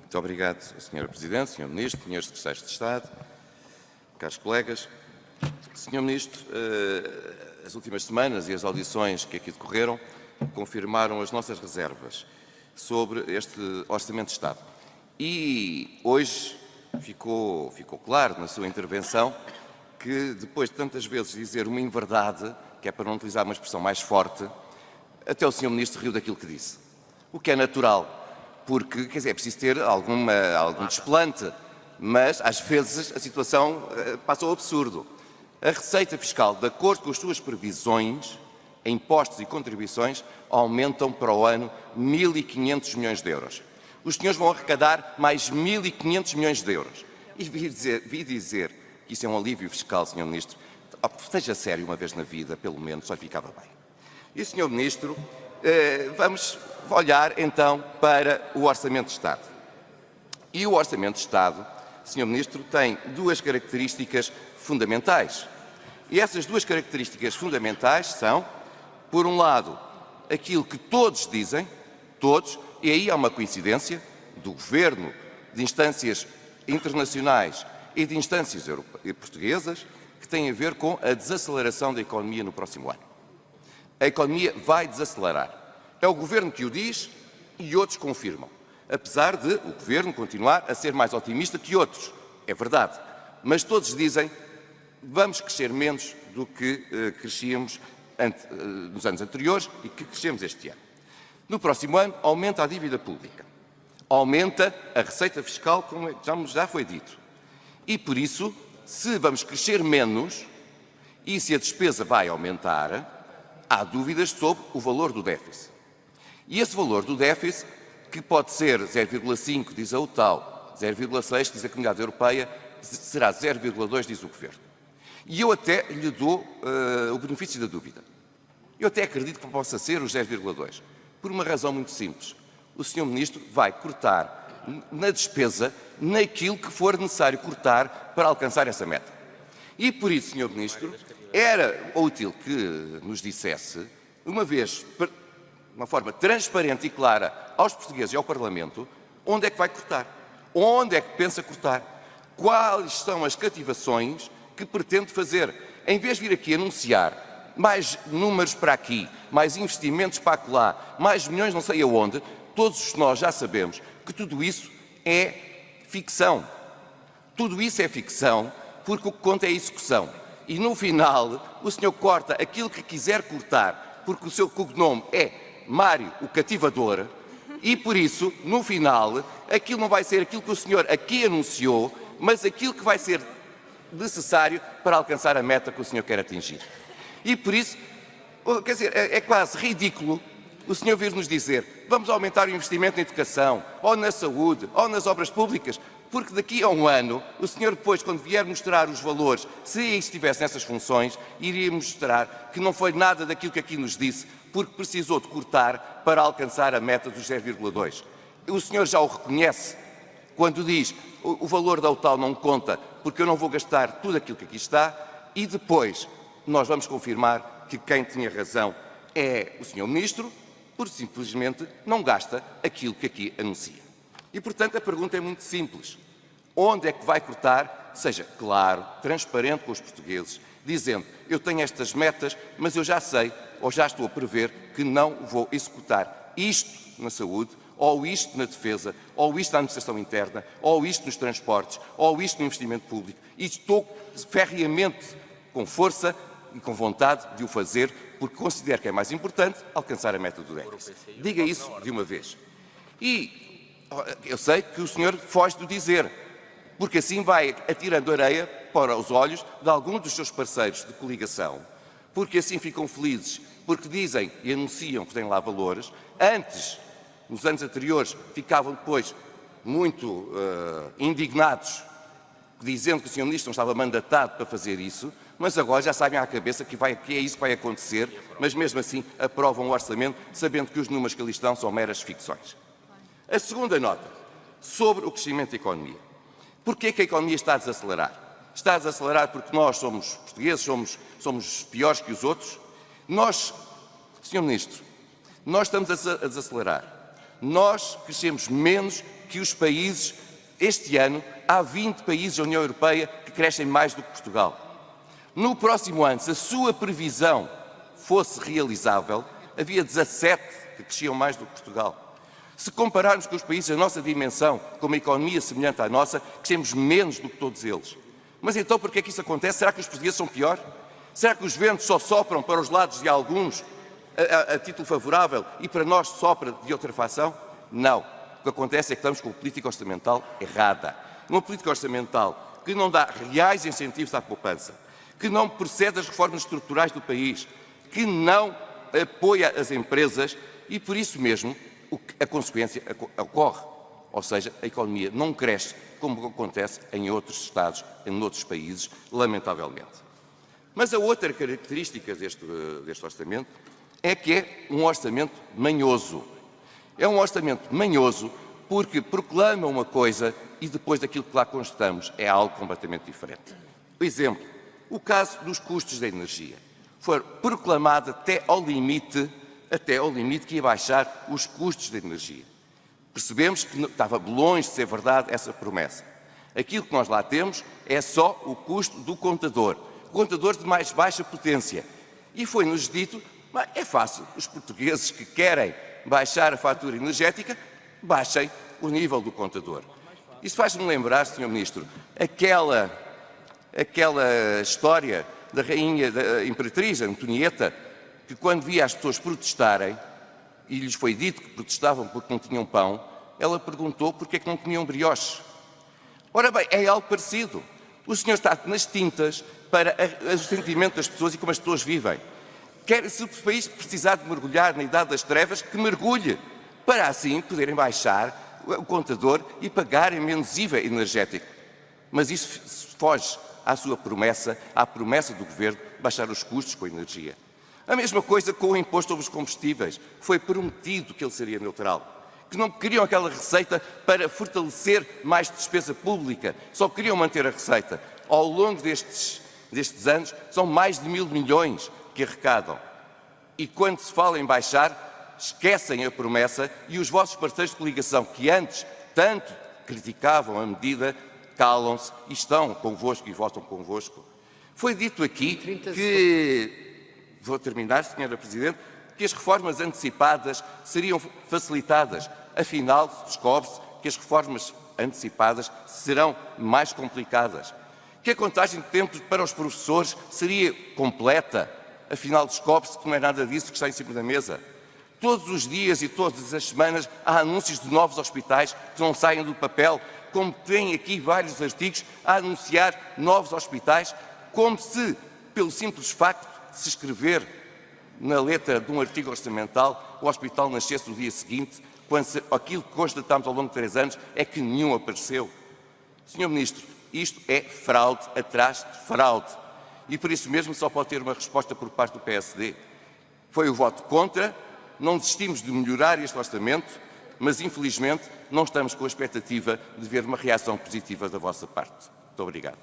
Muito obrigado, Sra. Presidente, Sr. Ministro, Srs. Secretários de Estado, caros colegas. Sr. Ministro, as últimas semanas e as audições que aqui decorreram confirmaram as nossas reservas sobre este Orçamento de Estado. E hoje ficou claro na sua intervenção que, depois de tantas vezes dizer uma inverdade, que é para não utilizar uma expressão mais forte, até o Sr. Ministro riu daquilo que disse. O que é natural, porque, quer dizer, é preciso ter algum desplante, mas às vezes a situação passa ao absurdo. A receita fiscal, de acordo com as suas previsões, impostos e contribuições, aumentam para o ano 1.500 milhões de euros. Os senhores vão arrecadar mais 1.500 milhões de euros. E vi dizer que isso é um alívio fiscal, Sr. Ministro. Seja sério uma vez na vida, pelo menos, só ficava bem. E, Sr. Ministro, vamos olhar então para o Orçamento de Estado. E o Orçamento de Estado, Sr. Ministro, tem duas características fundamentais. E essas duas características fundamentais são, por um lado, aquilo que todos dizem, todos, e aí há uma coincidência do Governo, de instâncias internacionais e de instâncias portuguesas, que tem a ver com a desaceleração da economia no próximo ano. A economia vai desacelerar. É o Governo que o diz e outros confirmam. Apesar de o Governo continuar a ser mais otimista que outros. É verdade. Mas todos dizem vamos crescer menos do que crescíamos nos anos anteriores e que crescemos este ano. No próximo ano, aumenta a dívida pública. Aumenta a receita fiscal, como já foi dito. E, por isso, se vamos crescer menos e se a despesa vai aumentar, há dúvidas sobre o valor do déficit. E esse valor do déficit, que pode ser 0,5, diz a UTAU, 0,6, diz a Comunidade Europeia, será 0,2, diz o Governo. E eu até lhe dou o benefício da dúvida. Eu até acredito que possa ser os 0,2, por uma razão muito simples. O Sr. Ministro vai cortar na despesa naquilo que for necessário cortar para alcançar essa meta. E por isso, Sr. Ministro, era útil que nos dissesse, de uma forma transparente e clara aos portugueses e ao Parlamento, onde é que vai cortar, onde é que pensa cortar, quais são as cativações que pretende fazer. Em vez de vir aqui anunciar mais números para aqui, mais investimentos para acolá, mais milhões não sei aonde, todos nós já sabemos que tudo isso é ficção. Tudo isso é ficção porque o que conta é a execução. E no final o senhor corta aquilo que quiser cortar, porque o seu cognome é Mário o Cativador, e por isso, no final, aquilo não vai ser aquilo que o senhor aqui anunciou, mas aquilo que vai ser necessário para alcançar a meta que o senhor quer atingir. E por isso, quer dizer, é quase ridículo o senhor vir-nos dizer vamos aumentar o investimento na educação, ou na saúde, ou nas obras públicas, porque daqui a um ano, o senhor depois, quando vier mostrar os valores, se estivesse nessas funções, iria mostrar que não foi nada daquilo que aqui nos disse, porque precisou de cortar para alcançar a meta dos 0,2. O senhor já o reconhece quando diz o valor da UTAU não conta porque eu não vou gastar tudo aquilo que aqui está, e depois nós vamos confirmar que quem tinha razão é o Sr. Ministro, porque simplesmente não gasta aquilo que aqui anuncia. E, portanto, a pergunta é muito simples. Onde é que vai cortar? Seja claro, transparente com os portugueses, dizendo eu tenho estas metas, mas eu já sei, ou já estou a prever, que não vou executar isto na saúde, ou isto na defesa, ou isto na administração interna, ou isto nos transportes, ou isto no investimento público. E estou ferreamente com força e com vontade de o fazer, porque considero que é mais importante alcançar a meta do déficit. Diga isso de uma vez. E eu sei que o senhor foge do dizer, porque assim vai atirando areia para os olhos de alguns dos seus parceiros de coligação, porque assim ficam felizes, porque dizem e anunciam que têm lá valores. Antes, nos anos anteriores, ficavam depois muito indignados, dizendo que o Sr. Ministro não estava mandatado para fazer isso, mas agora já sabem à cabeça que é isso que vai acontecer, mas mesmo assim aprovam o orçamento, sabendo que os números que ali estão são meras ficções. A segunda nota, sobre o crescimento da economia. Porquê que a economia está a desacelerar? Está a desacelerar porque nós somos portugueses, somos piores que os outros? Nós, Sr. Ministro, nós estamos a desacelerar. Nós crescemos menos que os países, este ano, há 20 países da União Europeia que crescem mais do que Portugal. No próximo ano, se a sua previsão fosse realizável, havia 17 que cresciam mais do que Portugal. Se compararmos com os países da nossa dimensão, com uma economia semelhante à nossa, crescemos menos do que todos eles. Mas então por que é que isso acontece? Será que os portugueses são pior? Será que os ventos só sopram para os lados de alguns a título favorável e para nós sopra de outra fação? Não. O que acontece é que estamos com uma política orçamental errada. Uma política orçamental que não dá reais incentivos à poupança, que não procede às reformas estruturais do país, que não apoia as empresas e, por isso mesmo, a consequência ocorre. Ou seja, a economia não cresce como acontece em outros Estados, em outros países, lamentavelmente. Mas a outra característica deste orçamento é que é um orçamento manhoso. É um orçamento manhoso porque proclama uma coisa e depois daquilo que lá constatamos é algo completamente diferente. Por exemplo, o caso dos custos da energia. Foi proclamado até ao limite que ia baixar os custos da energia. Percebemos que estava longe de ser verdade essa promessa. Aquilo que nós lá temos é só o custo do contador de mais baixa potência. E foi-nos dito, é fácil, os portugueses que querem baixar a fatura energética, baixem o nível do contador. Isso faz-me lembrar, Sr. Ministro, aquela história da rainha, da imperatriz Antonieta, que quando via as pessoas protestarem, e lhes foi dito que protestavam porque não tinham pão, ela perguntou porque é que não comiam brioches. Ora bem, é algo parecido. O senhor está nas tintas para o sentimento das pessoas e como as pessoas vivem. Se o país precisar de mergulhar na idade das trevas, que mergulhe, para assim poderem baixar o contador e pagarem menos IVA energético. Mas isso foge à sua promessa, à promessa do Governo de baixar os custos com a energia. A mesma coisa com o imposto sobre os combustíveis. Foi prometido que ele seria neutral. Que não queriam aquela receita para fortalecer mais despesa pública. Só queriam manter a receita. Ao longo destes anos, são mais de 1.000 milhões que arrecadam. E quando se fala em baixar, esquecem a promessa e os vossos parceiros de coligação, que antes tanto criticavam a medida, calam-se e estão convosco e votam convosco. Foi dito aqui que... Vou terminar, Sra. Presidente, que as reformas antecipadas seriam facilitadas. Afinal, descobre-se que as reformas antecipadas serão mais complicadas. Que a contagem de tempo para os professores seria completa. Afinal, descobre-se que não é nada disso que está em cima da mesa. Todos os dias e todas as semanas há anúncios de novos hospitais que não saem do papel, como tem aqui vários artigos a anunciar novos hospitais, como se, pelo simples facto de se escrever na letra de um artigo orçamental, o hospital nascesse no dia seguinte, quando aquilo que constatámos ao longo de 3 anos é que nenhum apareceu. Sr. Ministro, isto é fraude atrás de fraude. E por isso mesmo só pode ter uma resposta por parte do PSD. Foi o voto contra, não desistimos de melhorar este orçamento, mas infelizmente não estamos com a expectativa de ver uma reação positiva da vossa parte. Muito obrigado.